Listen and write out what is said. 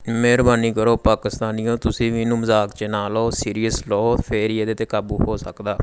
ਮਿਹਰਬਾਨੀ ਕਰੋ ਪਾਕਿਸਤਾਨੀਓ, ਤੁਸੀਂ ਵੀ ਇਹਨੂੰ ਮਜ਼ਾਕ 'ਚ ਨਾ ਲਓ, ਸੀਰੀਅਸ ਲਓ, ਫੇਰ ਹੀ ਇਹਦੇ 'ਤੇ ਕਾਬੂ ਹੋ ਸਕਦਾ।